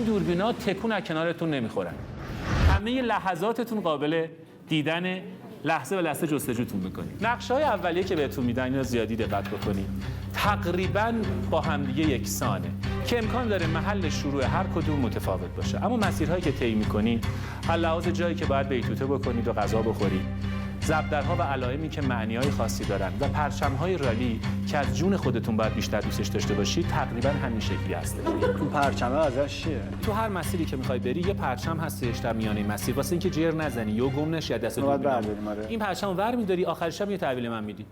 دوربینا تکون از کنارتون نمیخورن. همه لحظاتتون قابل دیدن، لحظه به لحظه جستجوتون میکنید. نقشه‌های اولیه که بهتون میدن اینا زیادی دقت بکنید. تقریباً با همدیگه یکسانه که امکان داره محل شروع هر کدوم متفاوت باشه، اما مسیرهایی که طی می‌کنید، لحاظ جایی که باید بیتوته بکنید و غذا بخورید، زبدرها و علائمی که معنی‌های خاصی دارن و پرچم‌های رالی که از جون خودتون باید بیشتر دوستش داشته باشید، تقریباً همین شکلی هست. اون پرچمه ازش چیه؟ تو هر مسیری که می‌خوای بری یه پرچم هستش در میانه مسیر واسه اینکه جر نزنی یا گم نشی از دست دوربین. این پرچمو ورمی‌داری، آخر شب یه تحویل من میدی.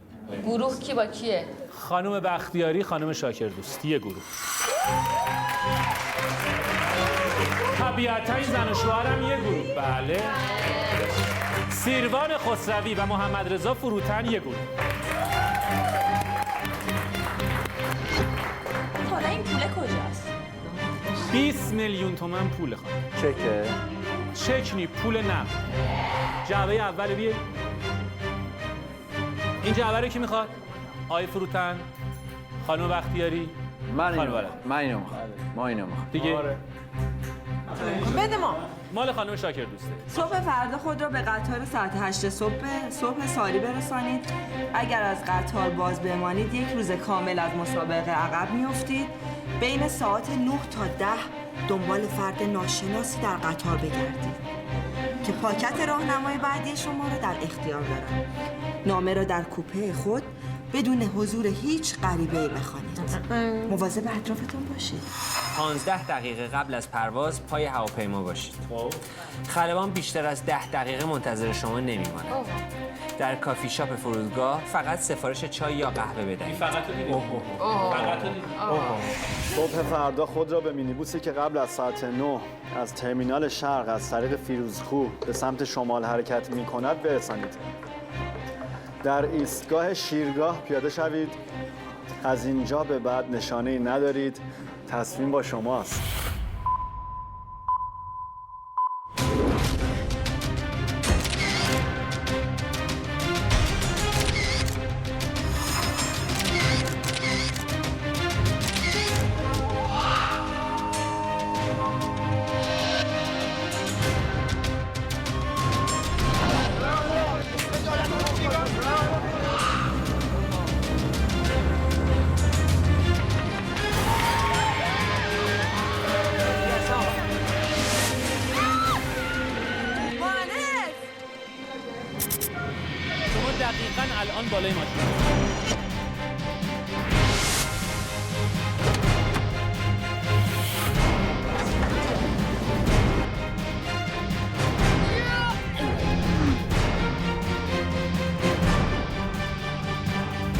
گروه کی با کیه؟ خانم بختیاری، خانم شاکردوستی یه گروه. طبیعتاً زن و شوهرم یه گروه. بله. سیروان خسروی و محمد رضا فروتن یه گروه. حالا این پول کجاست؟ 20 میلیون تومان پول خانم. چکه؟ چک نی، پول نقد. جعبه اول بیه. این جعبه رو کی میخواد؟ آقای فروتن، خانم بختیاری، من اینو میخوام. ما اینو میخوام. دیگه بده ما. مال خانم شاکردوسته. صبح فردا خود را به قطار ساعت 8 صبح ساری برسانید. اگر از قطار باز بمانید یک روز کامل از مسابقه عقب میافتید. بین ساعت 9 تا 10 دنبال فرد ناشناسی در قطار بگردید که پاکت راهنمای بعدی شما را در اختیار دارد. نامه را در کوپه خود بدون حضور هیچ غریبه‌ای بخوانید. مواظب اطرافتون باشید. 15 دقیقه قبل از پرواز پای هواپیما باشید. خلبان بیشتر از 10 دقیقه منتظر شما نمیماند. در کافی شاپ فرودگاه فقط سفارش چای یا قهوه بدهید. صبح فردا خود را به مینیبوسی که قبل از ساعت 9 از ترمینال شرق از طریق فیروزکوه به سمت شمال حرکت می‌کند برسانید. در ایستگاه شیرگاه پیاده شوید. از اینجا به بعد نشانه‌ای ندارید. تصمیم با شماست. دقیقاً الان بالای ماشین.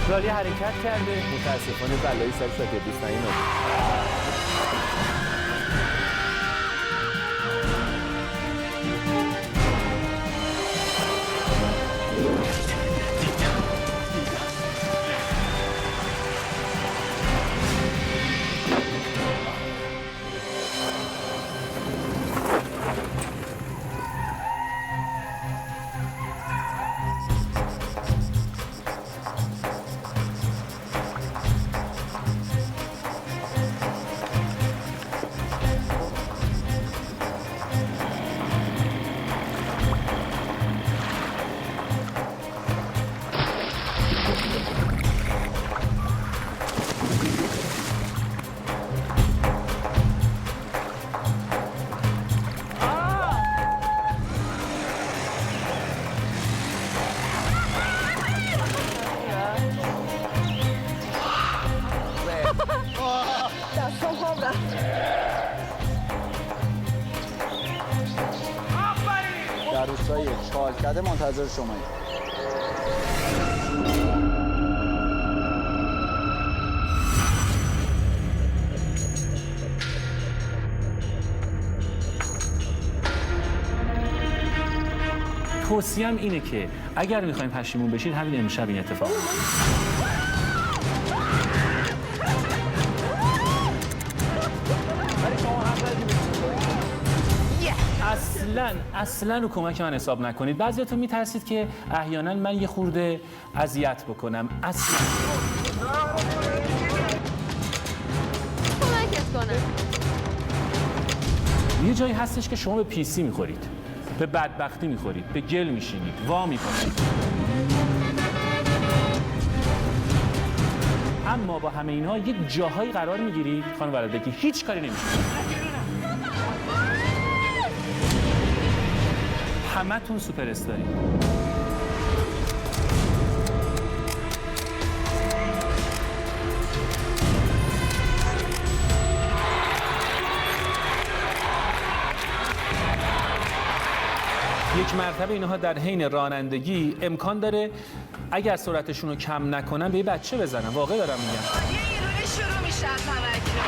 رالی حرکت کرده. متاسفانه بلایی سر شاکردوست نیومده. در روستای چالکده منتظر شماییم. توصیه‌ام اینه که اگر می‌خواید پشیمون بشید همین امشب این اتفاق اصلا رو کمک من حساب نکنید. بعضیاتون میترسید که احیانا من یه خورده اذیت بکنم. اصلا کمکت کنم. یه جایی هستش که شما به پیسی میخورید، به بدبختی میخورید، به گل میشینید، وا میکنید. اما با همه اینها یک جاهایی قرار میگیرید خانم ولده که هیچ کاری نمیشه. همتون سوپر استارید. یک مرتبه اینها در حین رانندگی امکان داره اگر سرعتشون رو کم نکنن به یه بچه بزنن. واقعا دارم میگم. یه ایرونی شروع میشه از همکنون.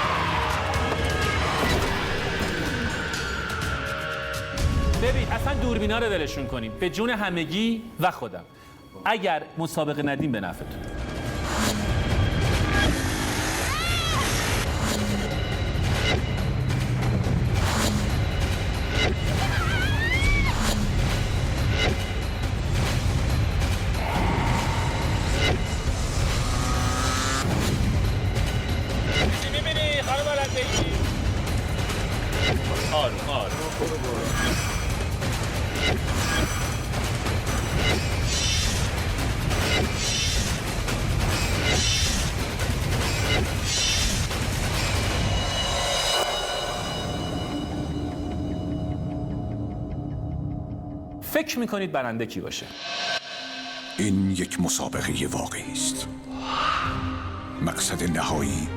ببین اصلا دوربینا رو ولشون کنیم به جون همگی و خودم. اگر مسابقه ندیم به نفعتون. میبینی خانم ولده آروم آروم. فکر میکنید برنده کی باشه؟ این یک مسابقه واقعی است. مقصد نهایی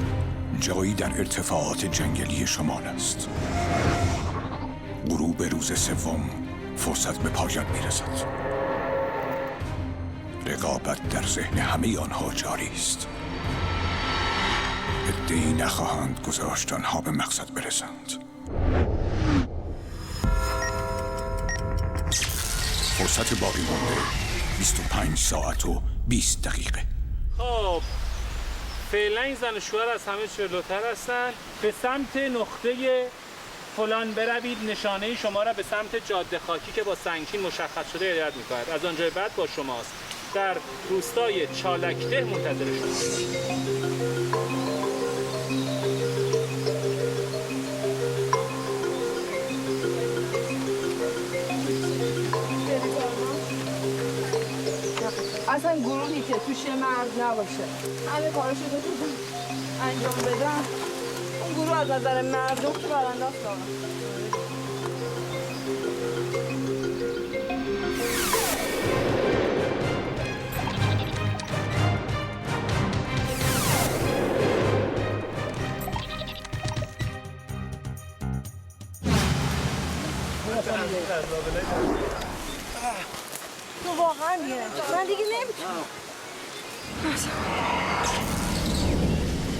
جایی در ارتفاعات جنگلی شمال است. غروب روز سوم فرصت به پایان میرسد. رقابت در ذهن همه آنها جاری است. عده‌ای نخواهند گذاشت آنها به مقصد برسند. فرصت باقی مانده 25 ساعت و 20 دقیقه. خب فعلا این زن و شوهر از همه جلوتر هستن. به سمت نقطه فلان بروید. نشانه شما را به سمت جاده خاکی که با سنگچین مشخص شده هدایت می‌کند. از آنجای بعد با شماست. در روستای چالکده منتظر شماست. اصلا گروهی که توش مرد نباشه همه کاراشو بتونن انجام بدن، اون گروه از نظر مردم که برنده است. تو واقعا میره من دیگه نمیتونم.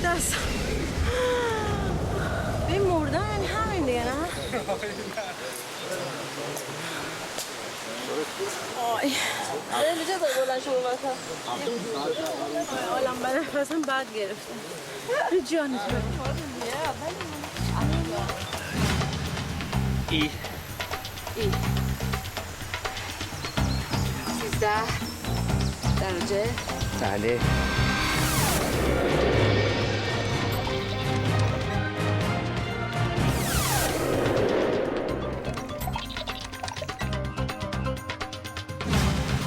دست به مردن همین دیگه نه؟ آی اینجا باید بلند شو باشم. آلم بله نفسم بد گرفته. جانی تو ای 13 درجه. بله.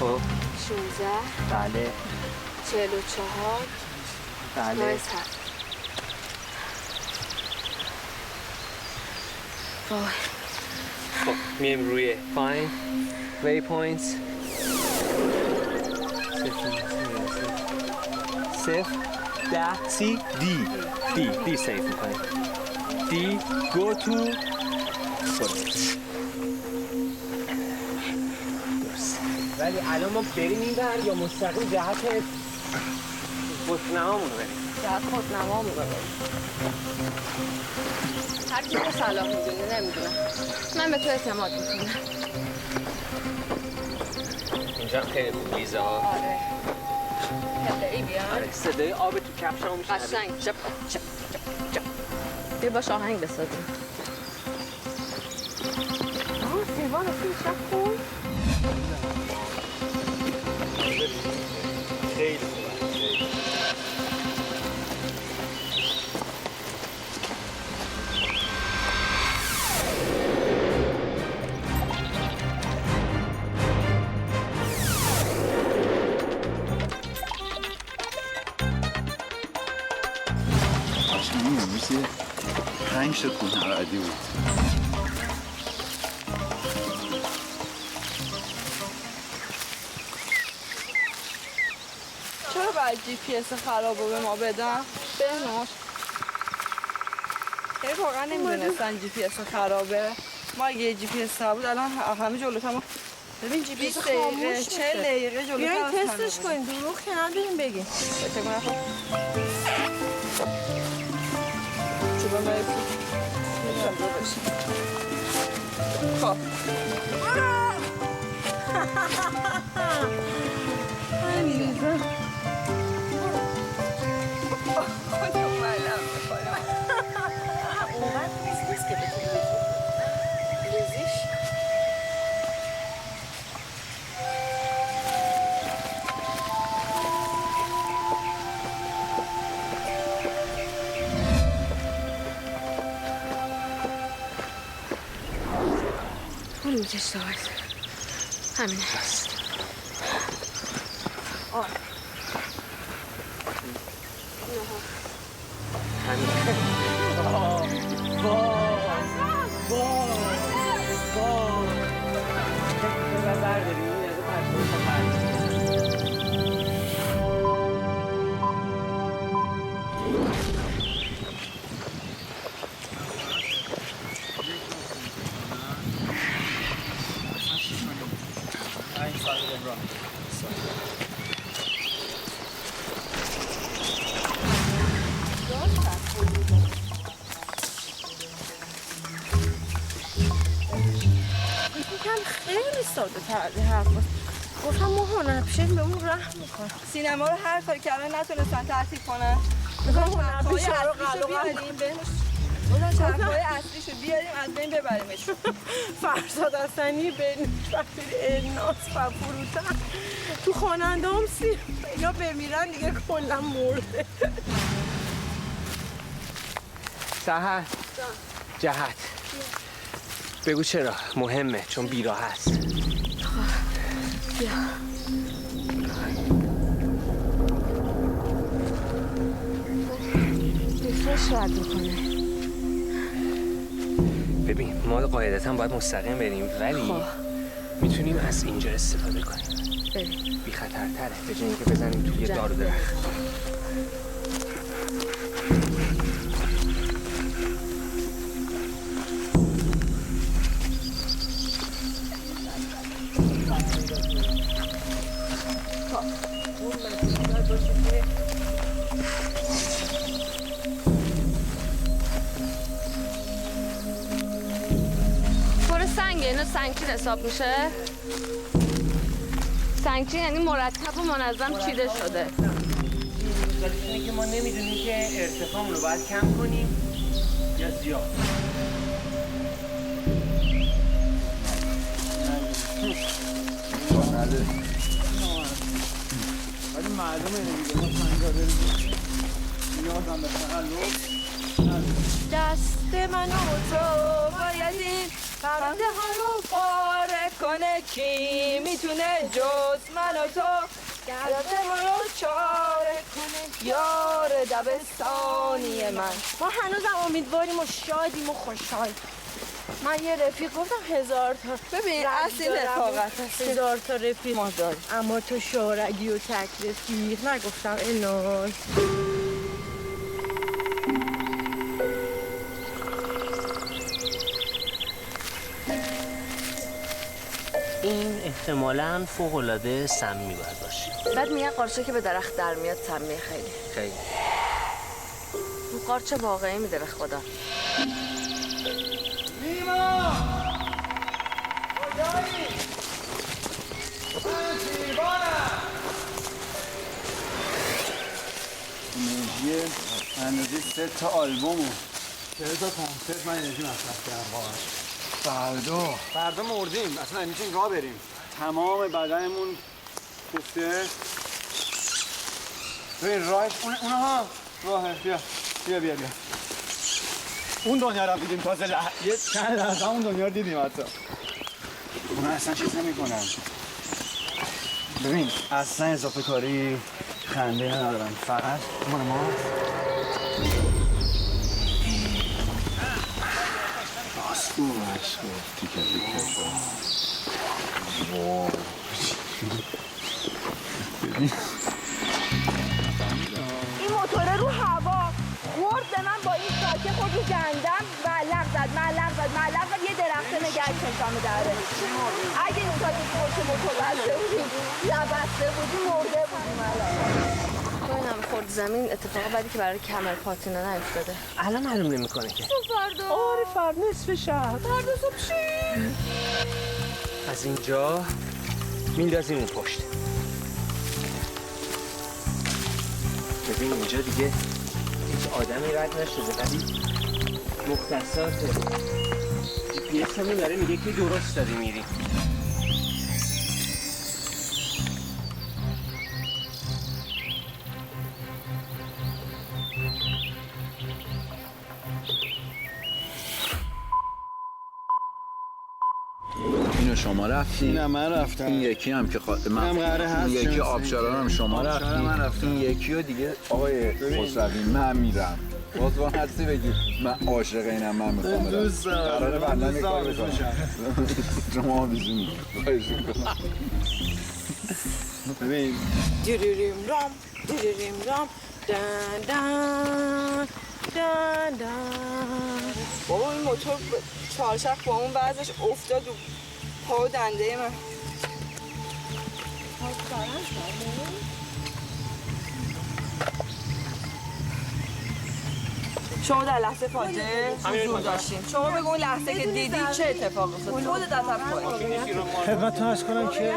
خب 16 بله 44 بله. نایس هست. وای خب میم روی فاین وی پوینتس. صفر 10 سی دی سیف میکنیم. دی گو تو ولی الان ما بریم این بر یا مستقیم جهت خودنمامون رو بریم؟ جهت خودنمامون رو بریم. هر کی رو صلاح میدونه نمیدونم. من به تو اعتماد میکنم. اینجا خیلی خوب لیزه ها. آره هده‌ای بیان. آره صدای آب تو کفشمون میشه قشنگ چپ چپ چپ چپ. بیا باش آهنگ بسازیم. سیوان اصلا چپ خوب. خیلی خوبه. همین امروز یه 5 تا کوه نردی بود. چرا باید GPS خراب رو به ما بدن؟ بهناش خیلی واقعا نمیدونستن GPS خرابه. ما اگه GPS بود الان همه جلوت هم ببین GPS خاموش 40 دقیقه جلوت بیاین تستش کنیم، دروغ که نداریم بگیم. فکر کنم چوبه مرسی میتونم رو بشیم. خب همین کشت آقای همین هست. خیلی ساده تردی حرف گفتم ما هنرپیشه به اون رحم میکنم. سینما رو هر کاری کردن نتونستن تعطیل کنن. میخوام هنرپیشه رو بیاریم بودن چرخهای اصلیشو بیاریم از بین ببریمش. فرزاد حسنی بین وقتی الناس و فروتن تو خواننده هم سیر اینا بمیرن دیگه کلا مرده. سحر جهت بگو چرا مهمه چون بیراه هست. بیا ریفرش رد میکنه. ببین ما قاعدتا باید مستقیم بریم ولی میتونیم از اینجا استفاده کنیم. بریم بی خطرتره به جای اینکه بزنیم توی دار و درخت. اینو سنگچین حساب میشه؟ سنگچین یعنی مرتب و منظم چیده شده. اینه که ما نمیدونیم که ارتفاعمون رو باید کم کنیم یا زیاد. ولی معلومه اینه دیگه ما سنگا بریم نیازم به تقلب دست من و تو باید این پرده ها رو پاره کنه. کی میتونه جز من و تو گرده ها رو چاره کنه. یار دبستانی من. ما هنوزم امیدواریم و شادیم و خوشحال. من یه رفیق گفتم 1000 تا ببین اصلی رفاقت هست. 1000 تا رفیق ما داریم. اما تو شارگی و تک رفیق نگفتم الناس. این احتمالاً فوق‌العاده سمی باید باشه. بعد میگن قارچه که به درخت در میاد سمیه خیلی. اون قارچه واقعی میده به خدا. نیما! کجایی؟ من سیبانم! انرژی اندازه 3 تا آلبومو 40 تا کنسرت من انرژی مصرف کردم واقعا. فردا مردیم اصلا نمیتونیم راه بریم. تمام بدنمون کوفته. ببین راهش اونها راهه. بیا اون دنیا رو دیدیم تازه یه چند لحظه اون دنیا رو دیدیم حتی. اونا اصلا چیز نمی کنن. ببین اصلا اضافه کاری خنده ندارن فقط مال ما. این موتور رو هوا خورد به من با این ساکه خود رو گندم معلق زد یه درخت نگه کشم داره. اگه این ساکه خورد موتور بسته بودیم لبسته بودیم مرده بودیم الان. تو این همه خورد زمین اتفاق بعدی که برای کمر پاتینا نیفتاده. الان معلوم نمیکنه که. فردا آره فردا نصف شب. فردا صبح چی؟ از اینجا میندازیم اون پشت. ببین اینجا دیگه هیچ آدمی رد نشده ولی مختصاته. GPS همون داره میگه که درست داری میری. اینو شما رفتی؟ نه من رفتم. این یکی هم که هم قراره هست. این یکی آبشاران هم شما رفتی. من رفتم. این یکی رو دیگه آقای خسروی من میرم. باز هستی بگی من عاشق اینم من میخوام برم. دوست دارم. قراره بندن کار بکنم. شما بیزونی. خواهش میکنم. ببین دیریم رام دن دن دن دن. بابا این موتور چهارچرخ با اون وزنش افتاد و پا و دنده من. شما در لحظه فاجعه حضور داشتین. شما بگو اون لحظه که دیدی چه اتفاقی افتاد؟ خودت از خدمتتون عرض کنم که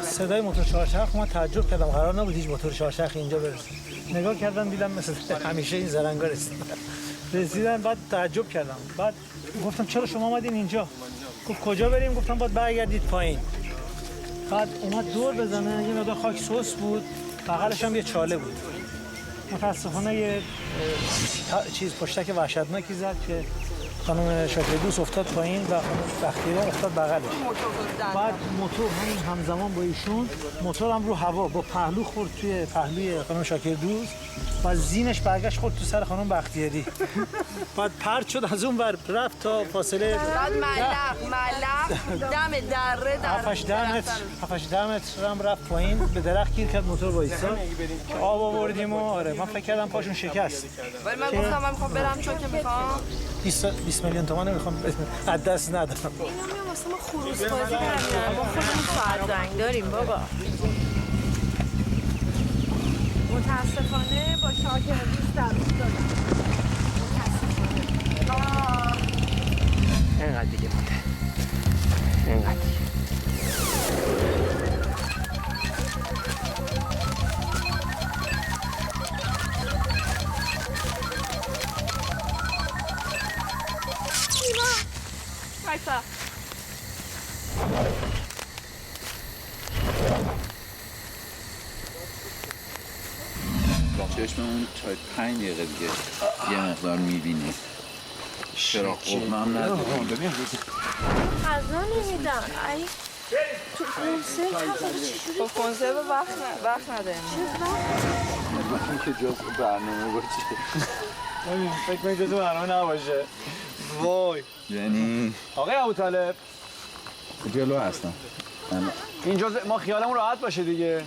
صدای موتور چهارچرخ من تعجب کردم. قرار نبود هیچ موتور چهارچرخ اینجا برسه. نگاه کردم دیدم مثل همیشه این زرنگا رسیدن. بعد تعجب کردم. بعد گفتم چرا شما اومدین اینجا؟ گفت کجا بریم؟ گفتم باید برگردید پایین. بعد اومد دور بزنه، یه مقدار خاک سوس بود، بغلش هم یه چاله بود. متاسفانه یه چیز پشتک وحشتناکی زد که خانم شاکردوست افتاد پایین و خانم بختیاری افتاد بغلش. بعد موتور همزمان با ایشون موتور هم رو هوا با پهلو خورد توی پهلوی خانم شاکردوست و زینش برگشت خورد تو سر خانم بختیاری. بعد پرت شد از اون ور رفت تا فاصله بعد ملق دم دره 7-8 متر هم رفت پایین، به درخت گیر کرد موتور وایساد که آب آوردیم و آره من فکر کردم پاشون شکست. ولی من گفتم من میخوام برم چون که میخوام 20 میلیون تومان میخوام از دست ندم. اینا میام واسه ما خروس بازی در ما خودمون فرزنگ داریم بابا. متاسفانه با شاکردوست در افتادم. اینقدر دیگه مونده. اینقدر دیگه. وایسا. چشممون تا 5 دقیقه دیگه یه مقدار میبینی. چرا خوب من ندارم. غذا نمیدن. ای تو کنسرو چجوری؟ با کنسرو وقت نداریم. من که جز برنامه باشه. فکر کنید جزو برنامه نباشه. وای یعنی آقای ابوطالب جلو هستم. این جزء ما خیالمون راحت باشه دیگه.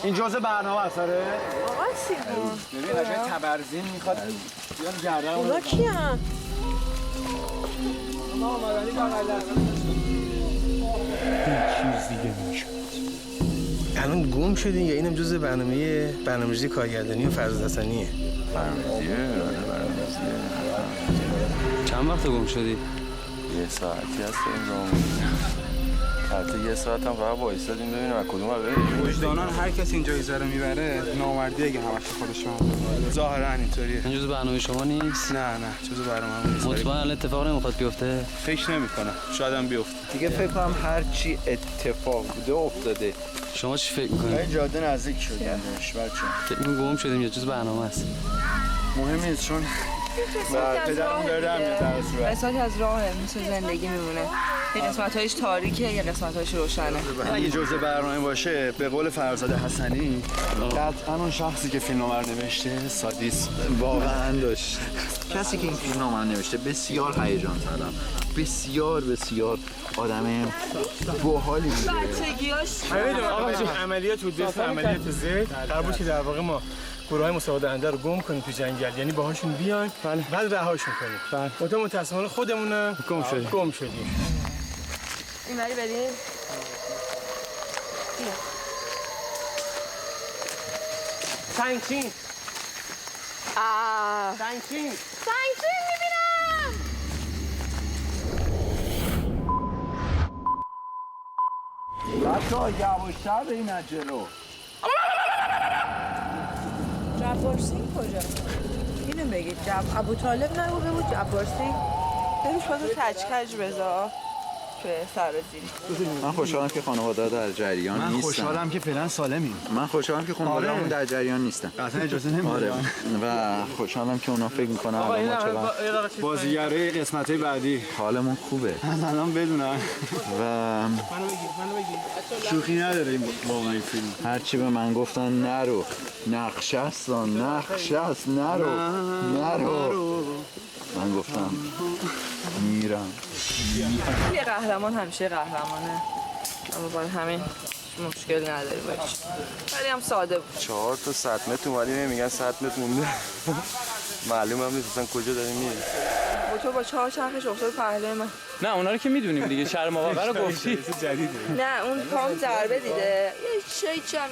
این جزء برنامه است. آره آقا سیمون. ببین قشنگ تبرزین میخواد بیان گردن اونا کیان؟ ما مدنی بغل چیز دیگه میشه. الان گم شدین یا اینم جزء برنامه‌ریزی کارگردانی و فرزاد حسنیه؟ برنامه‌ریزیه. چند وقت گم شدی؟ یه ساعتی هست این گم. حتی یه ساعت هم فقط وایسادیم ببینیم از کدوم بریم. وجدانان هر کسی این جایزه رو میبره نامردی اگه همش خودش من. ظاهرا اینطوریه. این جزء برنامه شما نیست؟ نه جزء برنامه نیست. مطمئن اتفاق نمیخواد بیفته؟ فکر نمی‌کنم. شاید هم بیفته. دیگه فکر کنم هر چی اتفاق بوده افتاده. شما چی فکر می‌کنید؟ این جاده نزدیک شدیم بهش بچه. فکر می‌کنم گم شدیم یا جزء برنامه است. مهم نیست چون پدرم داره میاد در صورت. قسمتی از راهه مثل زندگی میمونه. یه قسمت‌هایش تاریکه، یه قسمت‌هایش روشنه. اگه جزء برنامه باشه به قول فرزاد حسنی قطعا اون شخصی که فیلمنامه نوشته سادیسم واقعا داشت. کسی که این فیلمنامه نوشته بسیار هیجان زدم، بسیار آدم باحالی بوده. بچگیاش عملیات بود به اسم عملیات زید قرار بود که در واقع ما گروه‌های مساعده دهنده رو گم کنیم تو جنگل، یعنی باهاشون بیایم بعد رهاشون کنیم. متأسفانه خودمون گم شدیم. اینوری بریم. بیا. سنگچین میبینم. بچه‌ها یواش‌تر به این جلو. جبارسین کجا؟ اینو بگید. ابو طالب نگو بگو جبارسین. بروش واسه تچکج بذار که سر زیری. من خوشحالم که خانواده در جریان نیستن. من خوشحالم که فعلا سالمیم. من خوشحالم که خانواده‌مون در جریان نیستن. قطعا اجازه نمیدم. و خوشحالم که اونا فکر میکنن ما چقدر بازیگرای قسمت‌های بعدی حالمون خوبه. از الان بدونن. و منو بگیر. شوخی نداره واقعا این فیلم. هرچی به من گفتن نرو، نقشه است، نرو. من گفتم میرم. یه قهرمان همیشه قهرمانه، اما با همین مشکل نداری باشه، ولی هم ساده بود. 4 تا 100 متر اومدیم میگن 100 متر مونده. معلوم هم نیست اصلا کجا داریم میریم. تو با 4 چرخش افتاد پهلوی من. نه اونا رو که میدونیم دیگه، شرم آور رو گفتی. نه اون پام ضربه دیده، یه چی هم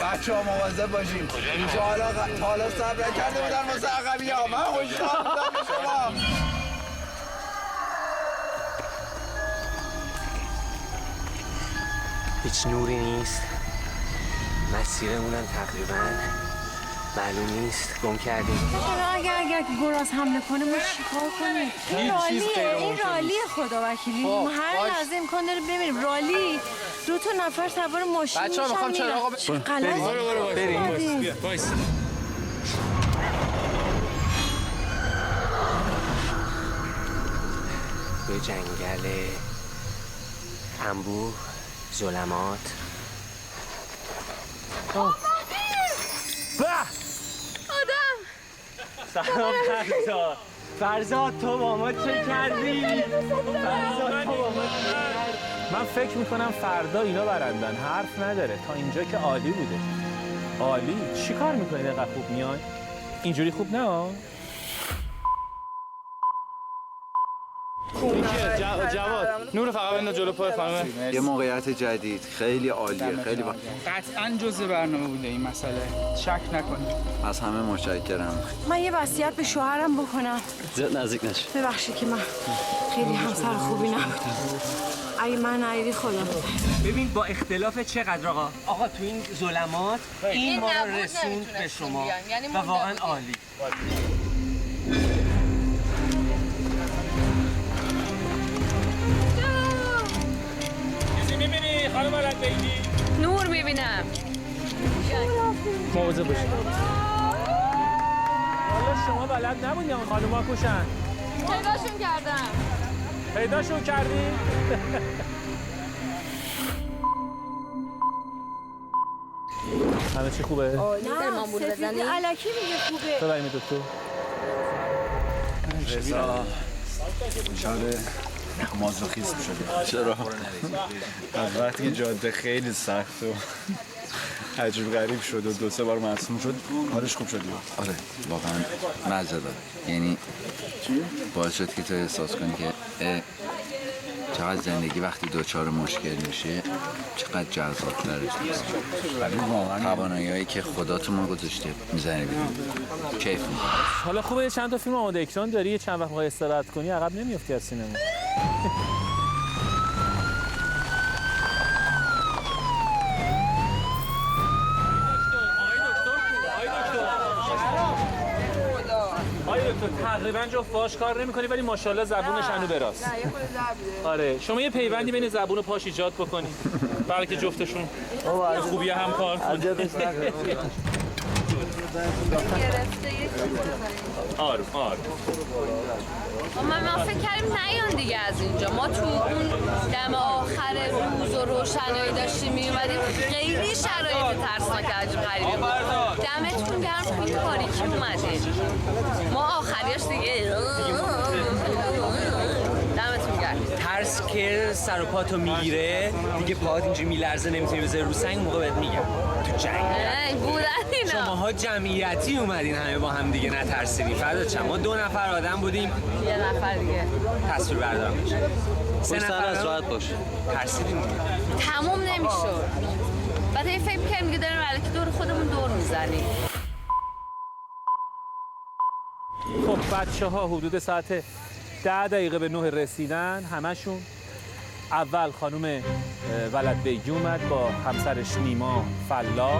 بچه‌ها مواظب باشیم. اینجا حالا صبر کرده بودن واسه عقبی‌ها. من خوشحال بودم به شما. هیچ نوری نیست، مسیرمونم تقریبا معلوم نیست، گم کردیم. اگر گراز حمله کنه ما چیکار کنیم؟ این رالیه خدا وکیلی. هر لحظه امکان داره ببینیم رالی 2 تا نفر سوار ماشین میشن. بچه‌ها میخوام چراغا بریم. وایس. به جنگل انبوه، ظلمات. سلام فرزاد تو با ما چه کردی؟ من فکر میکنم فردا اینا برندن، حرف نداره. تا اینجا که عالی بوده. عالی. چی کار میکنید اینقدر خوب میان؟ اینجوری خوب نه؟ جواد نور فقط بنداز جلو پای خانم. یه موقعیت جدید، خیلی عالیه، خیلی قطعاً جزء برنامه بوده این مسئله، شک نکنید. از همه متشکرم. من یه وصیت به شوهرم بکنم. زیاد نزدیک نشی. ببخشید که من خیلی همسر خوبی نبودم. اگه من نایدی خدا. ببین با اختلاف چقدر آقا تو این ظلمات این ما رو رسوند به شما و واقعا عالی. میبینی خانم رنگی؟ نور میبینم. مواظب باشید. حالا شما بلد نبودی اون خانوما کشن؟ پیداشون کردی؟ همه چی خوبه؟ نه مامور بزنی؟ الکی میگه خوبه. ببریم دکتر. رضا شاده مازوخیسم شده. چرا؟ از وقتی که جاده خیلی سخت و عجیب غریب شد و 2-3 بار مصدوم شد حالش خوب شد. آره واقعا مزه داد. یعنی باعث شد که تو احساس کنی که چقدر زندگی وقتی دوچار مشکل میشه چقدر جذاب‌تره. ولی واقعا توانایی‌هایی که خدا تو ما گذاشته میزنی بیرون کیف می‌کنی. حالا خوبه چند تا فیلم آماده اکران داری، یه چند وقت می‌خوای استراحت کنی عقب نمیافتی از سینما. تقریبا جفت باش کار نمی‌کنی ولی ماشاءالله زبونش هنو براست. نه یه خورده ضربه. آره شما یه پیوندی بین زبون و پاش ایجاد بکنی برای که جفتشون خوبی هم کار کنن. آروم آروم. ما فکر کردیم نیان دیگه از اینجا. ما تو اون دم آخر روز و روشنایی داشتیم میومدیم، خیلی شرایط ترسناک عجیب غریبی بود. دمتون گرم، خیلی تاریکی اومده. ما آخریاش دیگه دمتون گرم. ترس که سر و پاتو میگیره دیگه، پاهات اینجوری میلرزه نمیتونی بذاری رو سنگ، موقع بهت میگم تو جنگ بودن اینا. شماها جمعیتی اومدین همه با هم دیگه، نترسیدین. فردا چند ما 2 نفر آدم بودیم، یه نفر دیگه تصویر بردارم بشه 3 نفر از راحت باشه. ترسیدین دیگه. تموم نمیشد. بعد این فکر می‌کردیم که داریم الکی دور خودمون دور میزنیم. خب بچه‌ها حدود ساعت 10 دقیقه به 9 رسیدن همشون. اول خانم ولد بیگی اومد با همسرش نیما فلا،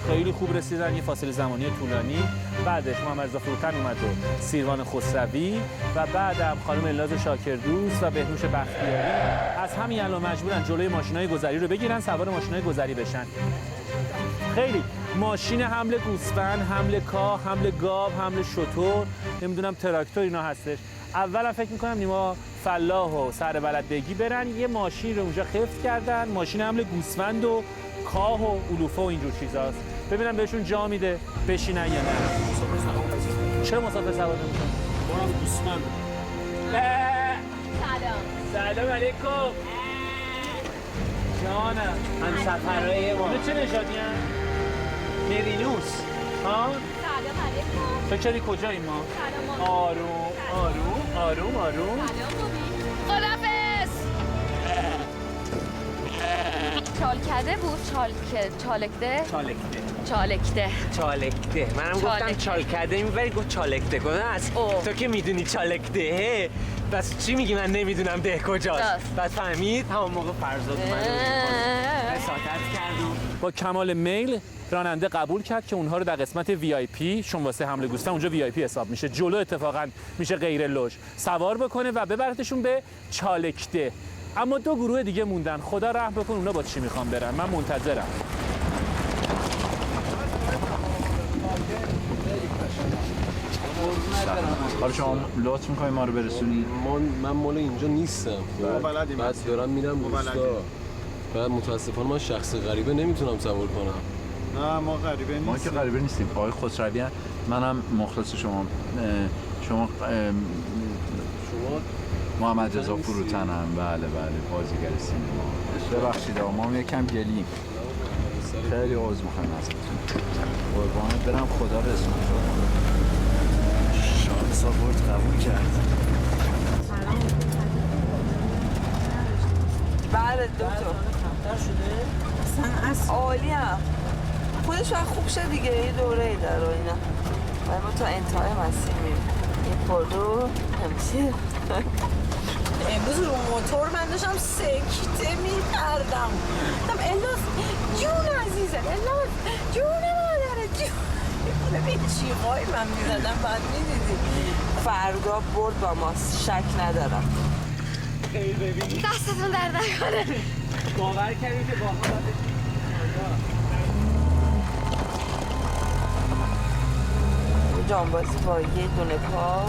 خیلی خوب رسیدن، یه فاصله زمانی طولانی. بعدش محمد رضا فروتن اومد و سیروان خسروی و بعدم خانم الناز شاکردوست و بهنوش بختیاری. از همین الان مجبورن جلوی ماشینای گذری رو بگیرن، سوار ماشینای گذری بشن. خیلی ماشین حمل گوسفند، حمل کاه، حمل گاو، حمل شتر، نمیدونم تراکتور اینا هستش. اولا فکر میکنم نیما فلاح و سر بلد بگی برن یه ماشین رو اونجا خفت کردن، ماشین حمل گوسفند و کاه و علوفه و اینجور چیزاست. ببینم بهشون جا میده بشینن یا نه. چرا مسافر سوار نمیشن؟ ما گوسفند. سلام علیکم. جانم. هم سفرهای ما. چه نژادی ان؟ مرینوس. ها؟ سلام علیکم. فکر کردی کجاییم ما؟ سلام. آروم آروم آروم آروم. خدافظ. چالکده بود، چالکده. منم گفتم چالکده میبری، گفت چالکده. گفتم از تو که میدونی چالکده، بس چی میگی من نمیدونم ده کجاست؟ بعد فهمید همون موقع فرزاد اومد حسادت کردم. با کمال میل راننده قبول کرد که اونها رو در قسمت VIP شون واسه حمل گوسفند اونجا VIP حساب میشه، جلو اتفاقا میشه غیر لوژ، سوار بکنه و ببرتشون به چالکده. اما 2 گروه دیگه موندن، خدا رحم بکن اونا با چی میخوان برن. من منتظرم. حالا شما لطف می‌کنید ما رو برسونید؟ من مال اینجا نیستم. بعد دارم میرم روستا. بعد متاسفانه من شخص غریبه نمیتونم سوار کنم. نه ما غریبه نیستیم. ما که غریبه نیستیم. آقای خسروی منم مخلص شما. شما محمد رضا فروتنم. بله بازیگر سینما. ببخشید ما هم یکم گلیم. خیلی عذر می‌خوام ازتون. قربانت برم، خدا رسون شما. شانس آورد قبول کرد. بله دکتر. اصلا عالیم. خودش وقت خوب شد دیگه، یه دوره ای داره و اینا. ولی ما تا انتهای مسیر میریم. یه پردو همیشه. امروز رو موتور من داشتم سکته می‌کردم. گفتم الناس جون عزیزم، الناس جون مادره جون. ببین چیقای من می‌زدم بعد می‌دیدی. فردا برد با ما، شک ندارم. خیلی ببینی دستتون درد نکنه. باور کردی که با هم جانبازی با یه دونه پا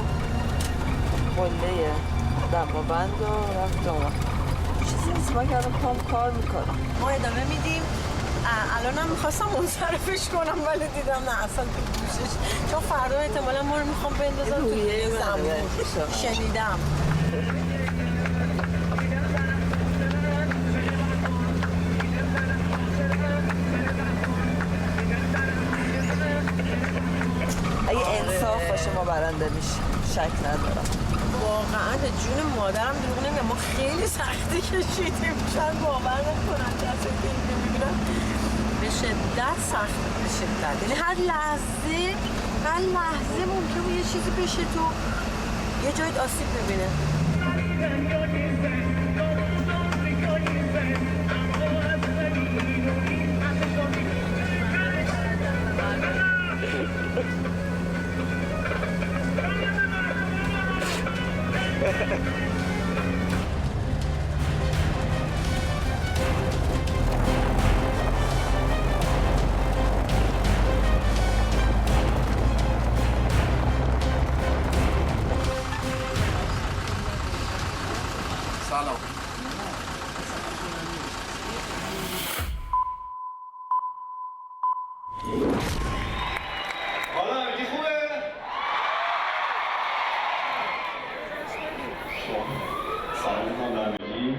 قله دماوند و رفت جامعه چیزی نیست، ما که الان پام کار میکنم. ما ادامه میدیم. الانم میخواستم منصرفش کنم ولی دیدم نه اصلا تو گوشش، چون فردا احتمالا ما رو میخوام بندازم توی زمون. شنیدم. اگه انصاف باشه ما برنده میشیم، شک ندارم. واقعا جون مادرم دروغ نمیگم، ما خیلی سختی کشیدیم، شاید باور نکنن کسی که اینو میبینن. به شدت سخت، به شدت. یعنی هر لحظه ممکنه یه چیزی بشه تو یه جایت آسیب ببینه. حالا همگی خوبه؟ سلام میکنم همگی.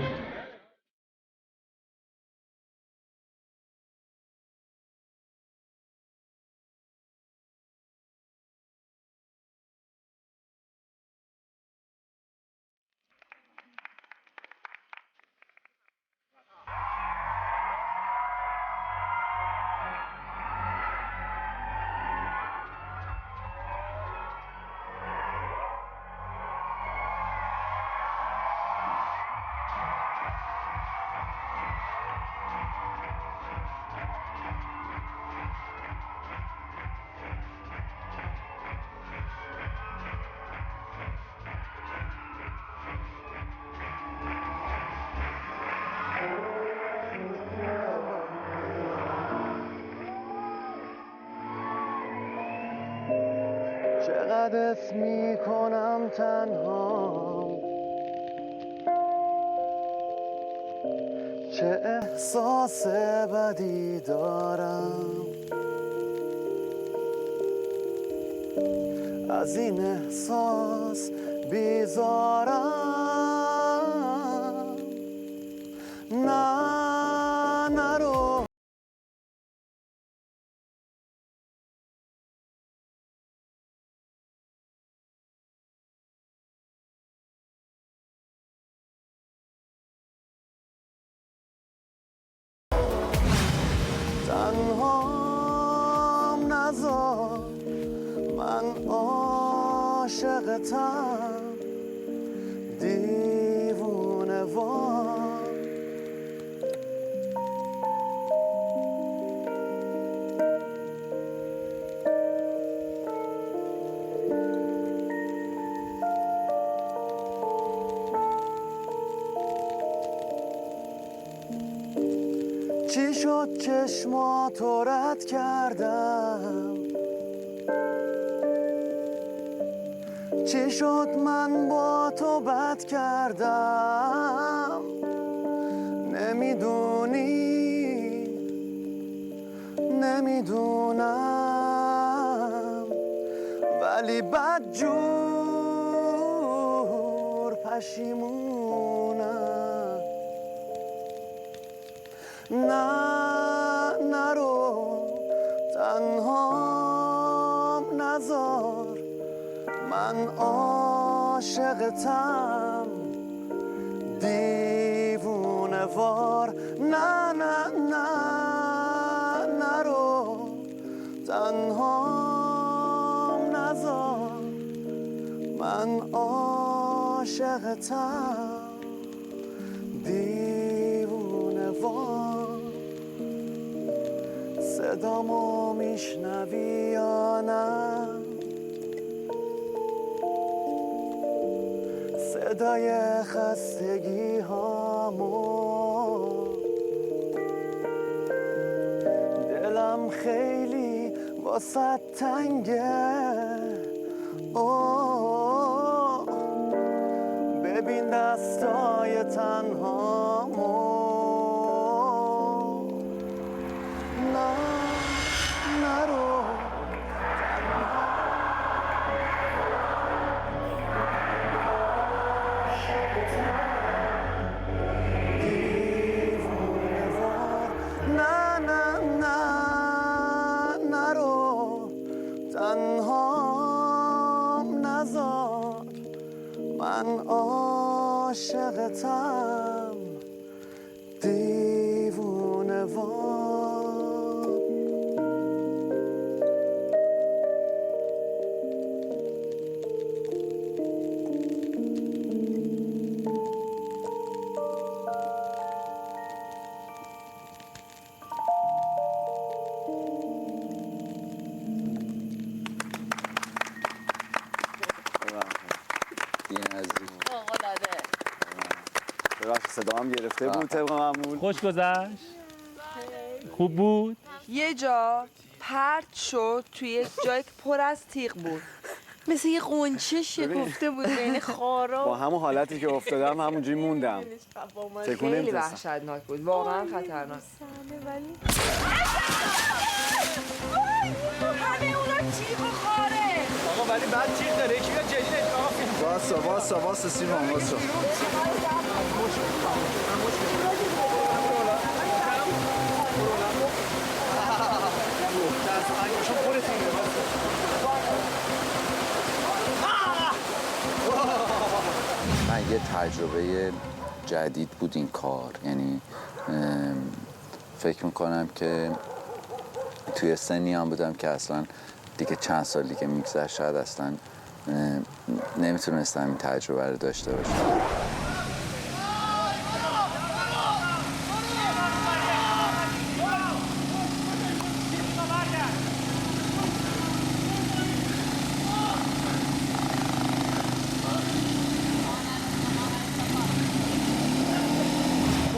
چقدر اسم میکنم تنها، چه احساس بدی دارم، از این احساس بیزارم. نه نرو تنهام نذار، من عاشقتم دیوونه وار. چی شد چشماتو رد کردم، چی شد من با تو بد کردم، نمیدونی نمیدونم، ولی بدجور پشیمونم. نه نرو تنهام نذار، من عاشقتم دیوونه وار. نه نه نه نرو تنهام نذار، من عاشقتم دیوونه وار. صدامو میشنوی یا نه؟ صدای خستگی هامو، دلم خیلی واسه تنگه. اوه ببین دستای تنهامو. نه نرو تنهام نذار، من عاشقتم دیوونه وار. ببخشید صدا هم گرفته بود طبق معمول. خوش گذشت؟ خوب بود؟ یه جا پرت شد توی جایی که پر از تیغ بود، مثل یه قنچه شکفته بود بین خارا. با همون حالتی که افتادم همونجوری موندم. خیلی وحشتناک بود، واقعا خطرناک. ولی بعد تیغ داره یکی بیاد جدی واسه سیمان واسه من یه تجربه جدید بود این کار، یعنی فکر میکنم که توی سنی هم بودم که اصلا دیگه چند سال دیگه میگذشت شاید اصلا نمیتونستم این تجربه رو داشته باشم.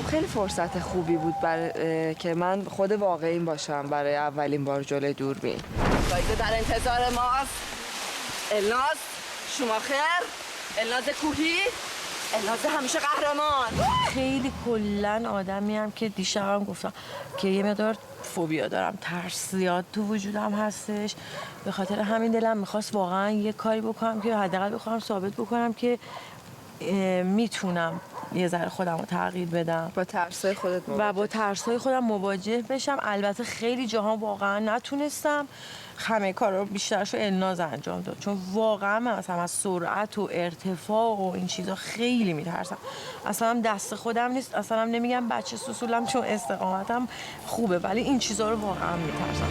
خیلی فرصت خوبی بود برای که من خود واقعیم باشم برای اولین بار جلوی دوربین. سایده در انتظار ماست. الناز شوماخر، الناز کوهی، الناز همیشه قهرمان. خیلی کلن آدمیم که دیشبم گفتم که یه مقدار فوبیا دارم، ترس زیاد تو وجودم هستش. به خاطر همین دلم میخواست واقعا یه کاری بکنم که حداقل بخوام ثابت بکنم که میتونم یه ذره خودم رو تغییر بدم، با ترسای خودت و با ترسای خودم مواجه بشم. البته خیلی جاها واقعا نتونستم، همه کارا رو بیشترش رو الناز انجام داد، چون واقعا من مثلا از سرعت و ارتفاع و این چیزا خیلی میترسم. اصلا هم دست خودم نیست، اصلا هم نمیگم بچه سوسولم چون استقامتم خوبه، ولی این چیزا رو واقعا میترسم.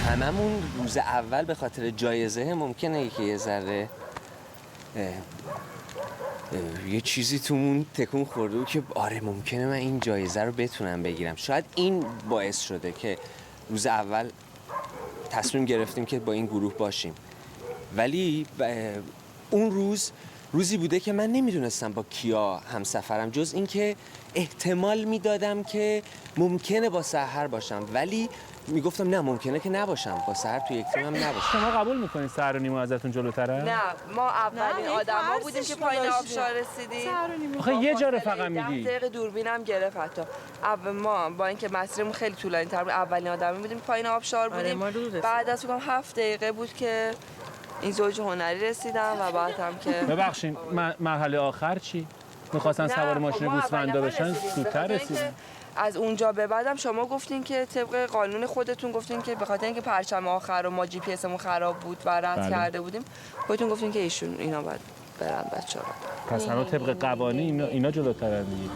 هممون روز اول به خاطر جایزه ممکنه که یه ذره یه چیزی تومون تکون خورده و که آره ممکنه من این جایزه رو بتونم بگیرم. شاید این باعث شده که روز اول تصمیم گرفتیم که با این گروه باشیم، ولی اون روزی بوده که من نمیدونستم با کیا همسفرم، جز این که احتمال میدادم که ممکنه با سحر باشم، ولی میگفتم نه ممکنه که نباشم، با سحر تو یک تیم هم نباشم. شما قبول میکنید سحر و نیما ازتون جلوتره؟ نه، ما اولین آدما بودیم که پایین آبشار رسیدیم. آخه یه جا رو فقط میگی. 10 دقیقه دوربینم گرفت حتی. ما با اینکه مسیرمون خیلی طولانی تر بود، اولین آدمی بودیم پایین آبشار بودیم. بعد از اون 7 دقیقه بود که این زوج هنری رسیدن و بعد هم که ببخشید مرحله آخر چی؟ می‌خواستن سوار ماشین گوسفندا بشن، زودتر رسیدن. از اونجا به بعدم شما گفتین که طبق قانون خودتون گفتین که به خاطر اینکه پرچم آخر و ما جی پی اسمون خراب بود و رد کرده بودیم، خودتون گفتین که اینا باید برن بچه‌ها. پس همون طبق قوانین اینا جلوترن دیگه.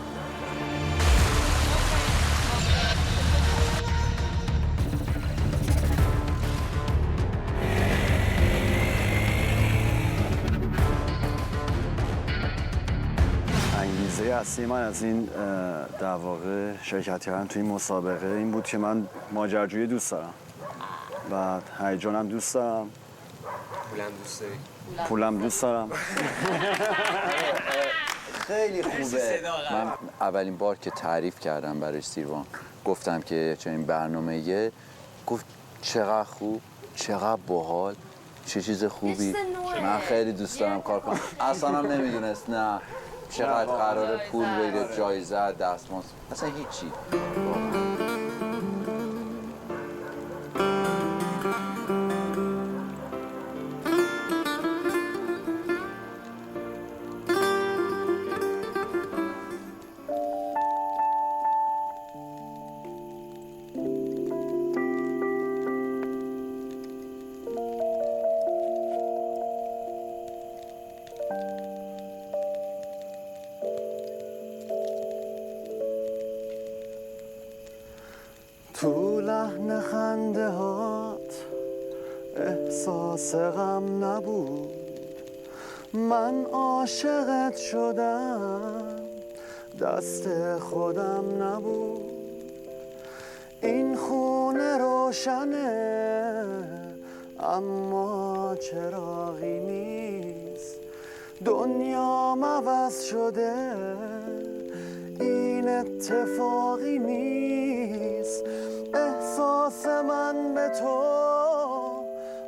انگیزه اصلی من از این در واقع شرکت کردن توی این مسابقه این بود که من ماجراجویی دوست دارم و هیجانم دوست دارم. پولم دوست دارم. خیلی خوبه. من اولین بار که تعریف کردم برای سیروان گفتم که چنین برنامه‌ایه، گفت چقدر خوب، چقدر باحال، چه چیز خوبی. من خیلی دوست دارم کار کنم. اصلا هم نمیدونست نه چقدر قراره پول بگیره، جایزه، دستمزد، اصلا هیچی. تو لحن خنده هات احساس غم نبود، من عاشقت شدم دست خودم نبود. این خونه روشنه اما چراغی نیست، دنیام عوض شده این اتفاقی نیست. احساس من به تو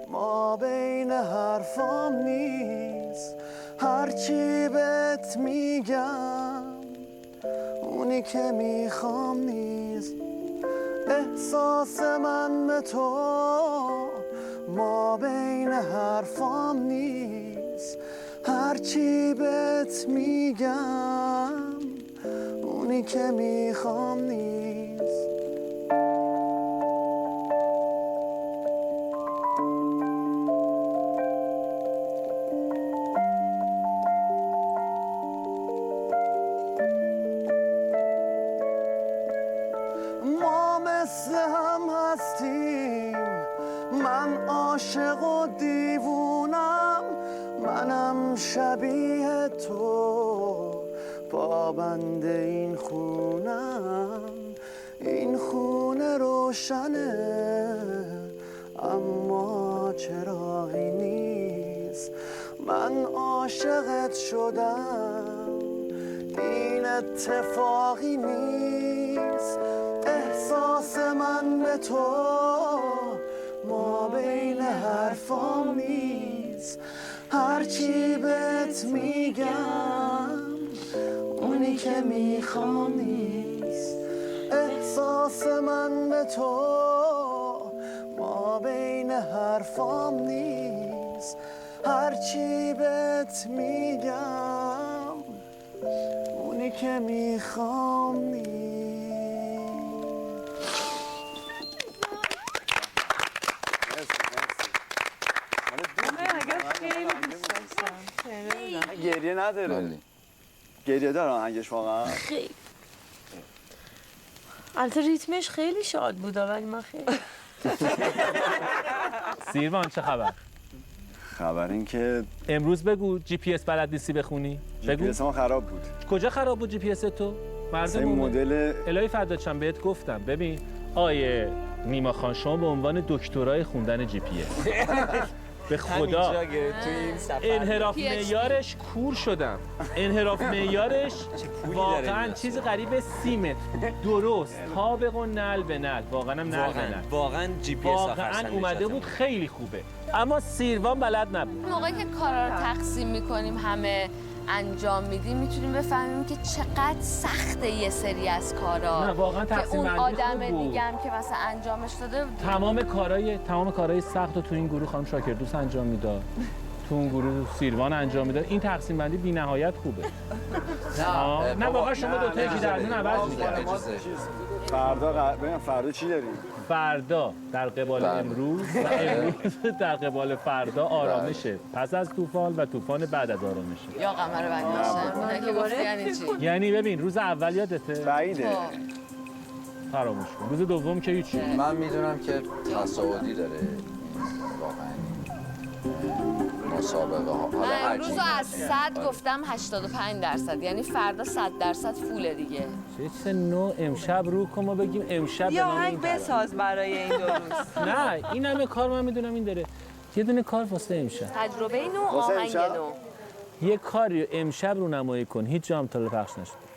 ما بین حرفام نیست، هرچی بهت میگم اونی که میخوام نیست. احساس من به تو ما بین حرفام نیست. هرچی بهت میگم اونی که میخوام نیست. ما مثل هم هستیم، من عاشق و دیوونم، منم شبیه تو پابند این خونم. این خونه روشنه اما چراغی نیست. من عاشقت شدم این اتفاقی نیست. احساس من به تو ما بین حرفام نیست. هرچی بهت میگم اونی که میخوام نیست. احساس من به تو ما بین حرفام نیست. هرچی بهت میگم اونی که میخوام نیست. گریه نداره. گریه داره آهنگش واقعا. خیلی البته ریتمش خیلی شاد بود ولی من خیلی سیروان چه خبر؟ خبر این که امروز بگو جی پی اس بلد نیستی بخونی؟ جی پی اس ما خراب بود. کجا خراب بود جی پی اس تو؟ این مدل الهی فداچم بهت گفتم ببین آیه نیما خان شما به عنوان دکترای خوندن جی پی اس به خدا انحراف معیارش کور شدم. انحراف معیارش واقعا چیز قریب 30 متر درست طابق و نل به نل. واقعا هم نل به نل. واقعا جی پی اس واقعا اومده بود خیلی خوبه. اما سیروان بلد نبود. موقعی که کارا رو تقسیم میکنیم همه انجام میدیم میتونیم بفهمیم که چقدر سخته یه سری از کارا. نه واقعا تقسیم که اون بندی آدم خوب بود. دیگه هم که مثلا انجامش داده تمام کارهای سخت رو تو این گروه خانم شاکردوست انجام میداد. تو اون گروه سیروان انجام میداد. این تقسیم بندی بی‌نهایت خوبه. نه واقعا شما دو تا یکی درمون عوض می‌کنید. فردا چی داریم؟ فردا در قبال امروز و امروز در قبال فردا آرامشه. پس از طوفان و طوفان بعد از آرامشه. یا قمر بنداشتن. اینا که گفتی یعنی چی؟ یعنی ببین روز اول یادته؟ بعیده. فراموش کن. روز دوم که هیچی. من میدونم که تصاعدی داره واقعا مسابقه ها. من امروز از 100 گفتم 85%. یعنی فردا 100% فوله دیگه. چه نوع امشب رو کن ما بگیم امشب یا آهنگ بساز برای این 2 روز. نه این همه کار من میدونم این داره. یه دونه کار واسه امشب. تجربه نو آهنگ نو. یه کاری امشب رو نمایی کن. هیچ جا هم تا پخش نشد.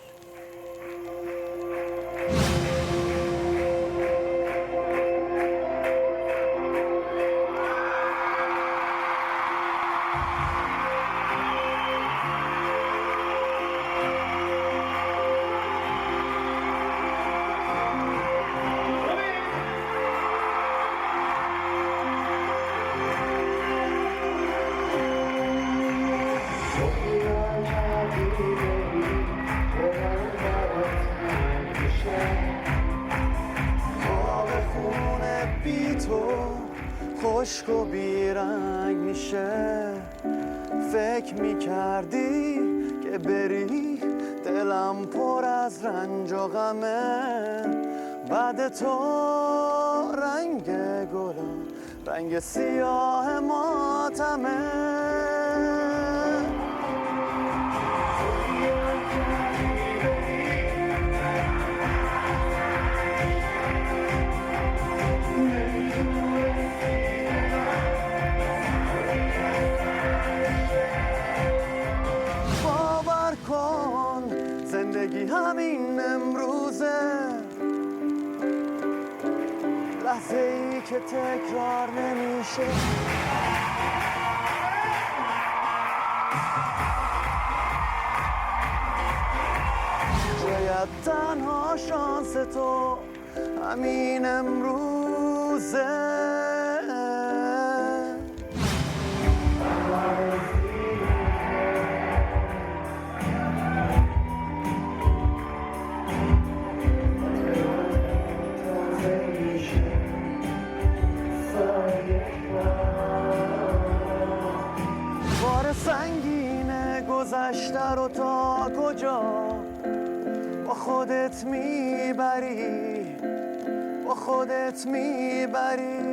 خشک و بیرنگ میشه. فکر میکردی که بری دلم پر از رنج و غمه. بعد تو رنگ گلم رنگ سیاه ماتمه. زندگی همین امروزه، لحظه ای که تکرار نمیشه. تو همین امروزه. بار سنگین گذشته رو تا کجا با خودت میبری، با خودت میبری.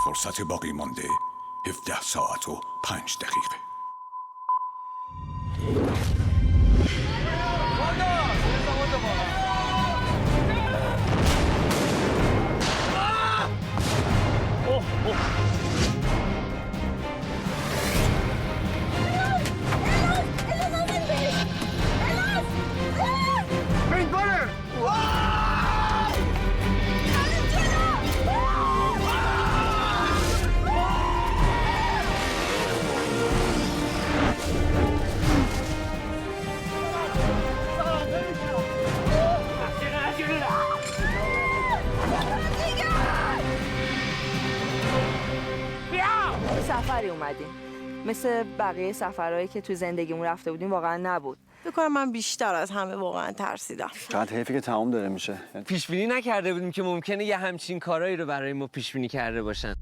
فرصت باقی مانده 17 ساعت و 5 دقیقه. سفری اومدیم مثل بقیه سفرهایی که تو زندگیمون رفته بودیم واقعا نبود. فکر کنم من بیشتر از همه واقعا ترسیدم. چقدر حیفی که تمام داره میشه. پیش بینی نکرده بودیم که ممکنه یه همچین کارایی رو برای ما پیش بینی کرده باشن.